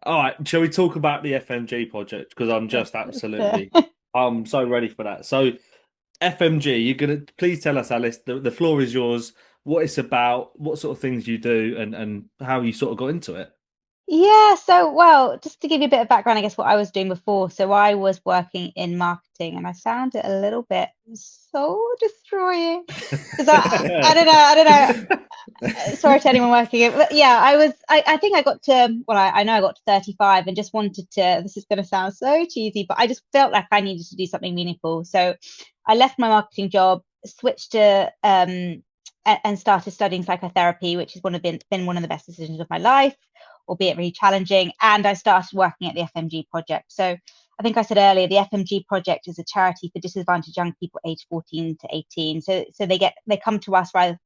All right, shall we talk about the FMG project? Because I'm so ready for that. So, FMG, you're gonna please tell us, Alice, the floor is yours, what it's about, what sort of things you do, and how you sort of got into it. Yeah, so well, just to give you a bit of background, I guess what I was doing before. So I was working in marketing and I found it a little bit soul destroying because I don't know. Sorry to anyone working it, but yeah, I think I got to, well, I know I got to 35 and just wanted to, this is going to sound so cheesy, but I just felt like I needed to do something meaningful. So I left my marketing job, switched to, and started studying psychotherapy, which has been one of the best decisions of my life, albeit really challenging. And I started working at the FMG Project. So I think I said earlier, the FMG Project is a charity for disadvantaged young people aged 14 to 18. So they come to us rather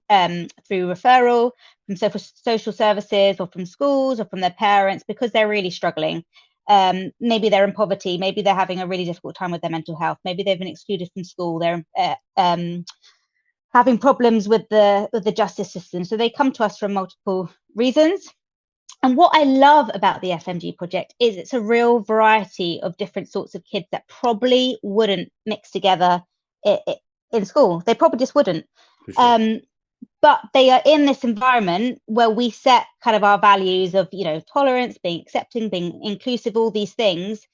through referral from social services or from schools or from their parents because they're really struggling. Maybe they're in poverty, maybe they're having a really difficult time with their mental health, maybe they've been excluded from school, they're having problems with the justice system. So they come to us for multiple reasons. And what I love about the FMG project is it's a real variety of different sorts of kids that probably wouldn't mix together in school. They probably just wouldn't. For sure. Um, but they are in this environment where we set kind of our values of, tolerance, being accepting, being inclusive, all these things.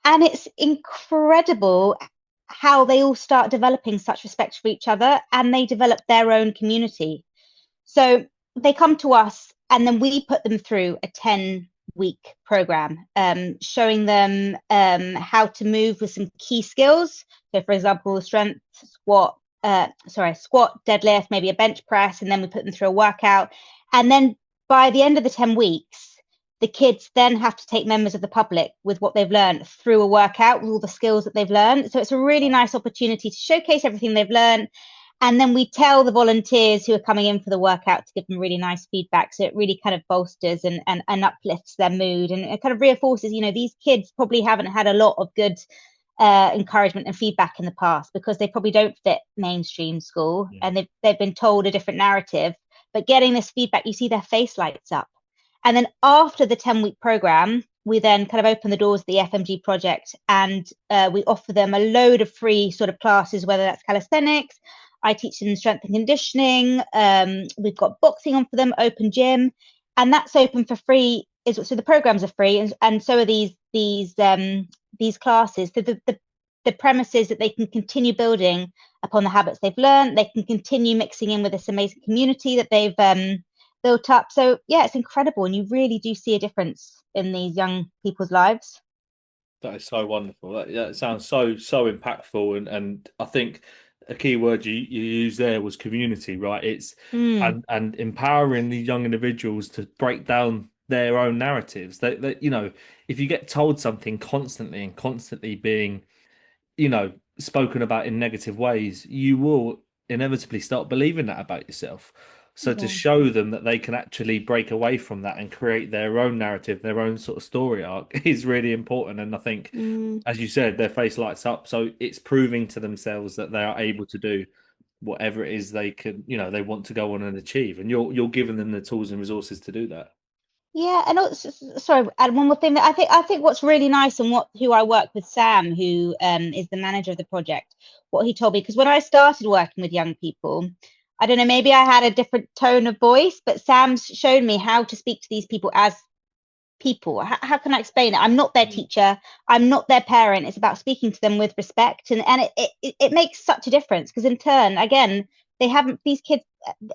And it's incredible how they all start developing such respect for each other and they develop their own community. So they come to us and then we put them through a 10-week program, showing them how to move with some key skills. So, for example, squat, deadlift, maybe a bench press, and then we put them through a workout. And then by the end of the 10 weeks, the kids then have to take members of the public with what they've learned through a workout with all the skills that they've learned. So it's a really nice opportunity to showcase everything they've learned. And then we tell the volunteers who are coming in for the workout to give them really nice feedback. So it really kind of bolsters and uplifts their mood and it kind of reinforces, these kids probably haven't had a lot of good encouragement and feedback in the past because they probably don't fit mainstream school Yeah. and they've been told a different narrative. But getting this feedback, you see their face lights up. And then after the 10-week program, we then kind of open the doors of the FMG project and we offer them a load of free sort of classes, whether that's calisthenics. I teach them strength and conditioning. We've got boxing on for them, open gym, and that's open for free. So the programs are free, and so are these classes. So the premise is that they can continue building upon the habits they've learned. They can continue mixing in with this amazing community that they've built up. So yeah, it's incredible, and you really do see a difference in these young people's lives. That is so wonderful. That sounds so impactful, and I think a key word you used there was community, right? It's Mm, and empowering these young individuals to break down their own narratives. That if you get told something constantly and constantly being spoken about in negative ways, you will inevitably start believing that about yourself. So to yeah. show them that they can actually break away from that and create their own narrative, their own sort of story arc is really important. And I think, Mm. as you said, their face lights up. So it's proving to themselves that they are able to do whatever it is they can, they want to go on and achieve. And you're giving them the tools and resources to do that. Yeah, and also, sorry, and one more thing that I think what's really nice and who I work with, Sam, who is the manager of the project, what he told me, because when I started working with young people, I don't know, maybe I had a different tone of voice, but Sam's shown me how to speak to these people as people. How can I explain it? I'm not their Mm. teacher, I'm not their parent. It's about speaking to them with respect, and it makes such a difference because in turn, again, these kids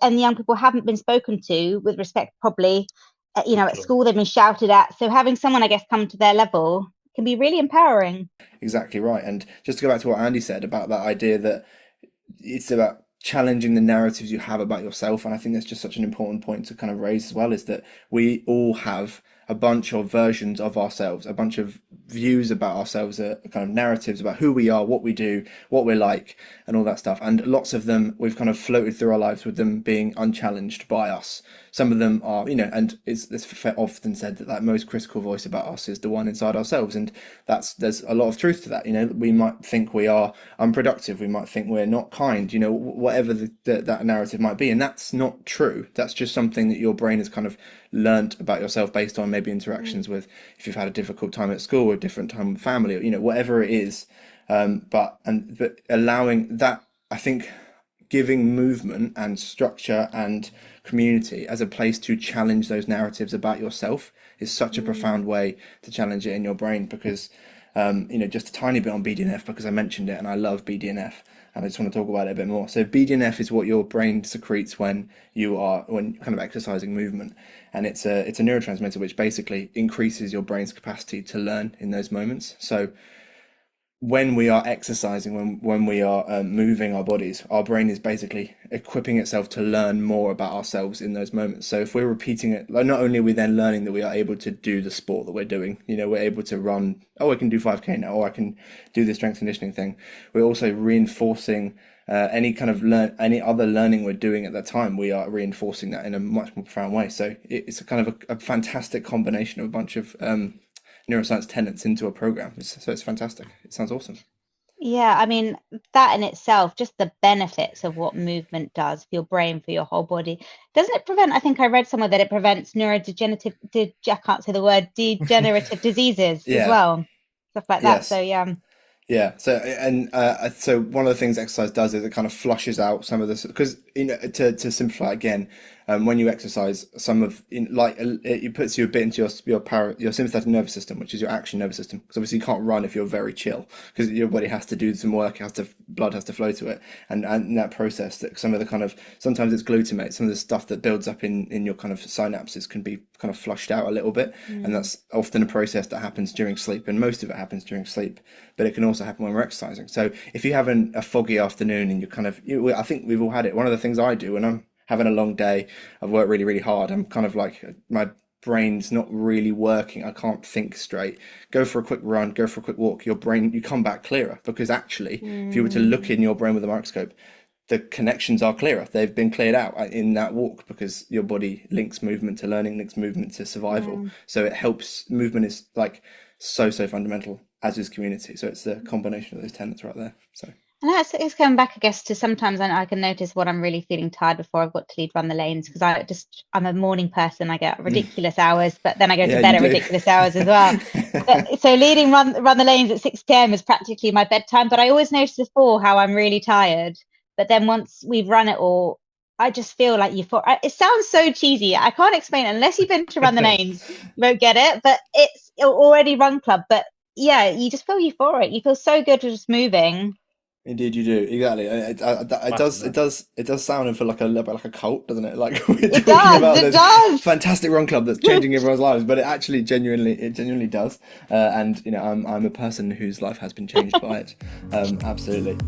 and young people haven't been spoken to with respect probably For at sure. school they've been shouted at, so having someone I guess come to their level can be really empowering. Exactly right. And just to go back to what Andy said about that idea that it's about challenging the narratives you have about yourself. And I think that's just such an important point to kind of raise as well, is that we all have a bunch of versions of ourselves, a bunch of views about ourselves, kind of narratives about who we are, what we do, what we're like, and all that stuff. And lots of them we've kind of floated through our lives with them being unchallenged by us. Some of them are, and it's often said that that most critical voice about us is the one inside ourselves, and there's a lot of truth to that. We might think we are unproductive, we might think we're not kind, whatever that narrative might be, and that's not true. That's just something that your brain has kind of learnt about yourself based on maybe interactions with, if you've had a difficult time at school or a different time with family, or whatever it is. But allowing that, I think, giving movement and structure and community as a place to challenge those narratives about yourself is such a profound way to challenge it in your brain. Because just a tiny bit on BDNF, because I mentioned it and I love BDNF and I just want to talk about it a bit more. So BDNF is what your brain secretes when kind of exercising movement, and it's a neurotransmitter which basically increases your brain's capacity to learn in those moments. So when we are exercising, when we are moving our bodies, our brain is basically equipping itself to learn more about ourselves in those moments. So if we're repeating it, not only are we then learning that we are able to do the sport that we're doing, we're able to run, I can do 5K now, or I can do the strength conditioning thing. We're also reinforcing any kind of any other learning we're doing at that time. We are reinforcing that in a much more profound way. So it's a kind of a fantastic combination of a bunch of neuroscience tenets into a program. So it's fantastic. It sounds awesome. Yeah, I mean, that in itself, just the benefits of what movement does for your brain, for your whole body. Doesn't it prevent, I think I read somewhere that it prevents neurodegenerative, I can't say the word, degenerative diseases as well. Stuff like that. So yeah. Yeah. So one of the things exercise does is it kind of flushes out some of this, because to simplify again, when you exercise, it puts you a bit into your sympathetic nervous system, which is your action nervous system. Because obviously you can't run if you're very chill, because your body has to do some work, blood has to flow to it, and that process, that some of the kind of, sometimes it's glutamate, some of the stuff that builds up in your kind of synapses can be kind of flushed out a little bit, and that's often a process that happens during sleep, and most of it happens during sleep, but it can also happen when we're exercising. So if you have a foggy afternoon and you're kind of, I think we've all had it. One of the things I do when I'm having a long day, I've worked really, really hard, I'm kind of like, my brain's not really working, I can't think straight. Go for a quick run, go for a quick walk, your brain, you come back clearer, because actually, if you were to look in your brain with a microscope, the connections are clearer. They've been cleared out in that walk, because your body links movement to learning, links movement to survival. So it helps. Movement is like so fundamental, as is community. So it's the combination of those tenets right there. So. And it's going back, I guess, to sometimes I can notice what I'm really feeling tired before I've got to lead run the lanes, because I'm a morning person. I get ridiculous hours, but then I go to bed at ridiculous hours as well. So leading run the lanes at 6 p.m. is practically my bedtime. But I always notice before how I'm really tired. But then once we've run it all, I just feel like it sounds so cheesy. I can't explain it unless you've been to run the lanes. You won't get it. But it's already run club. But yeah, you just feel euphoric. You feel so good with just moving. Indeed, you do. Exactly. It does sound and feel like a little bit like a cult, doesn't it? Like we're talking about this fantastic run club that's changing everyone's lives, but it actually genuinely does. And I'm a person whose life has been changed by it. Absolutely.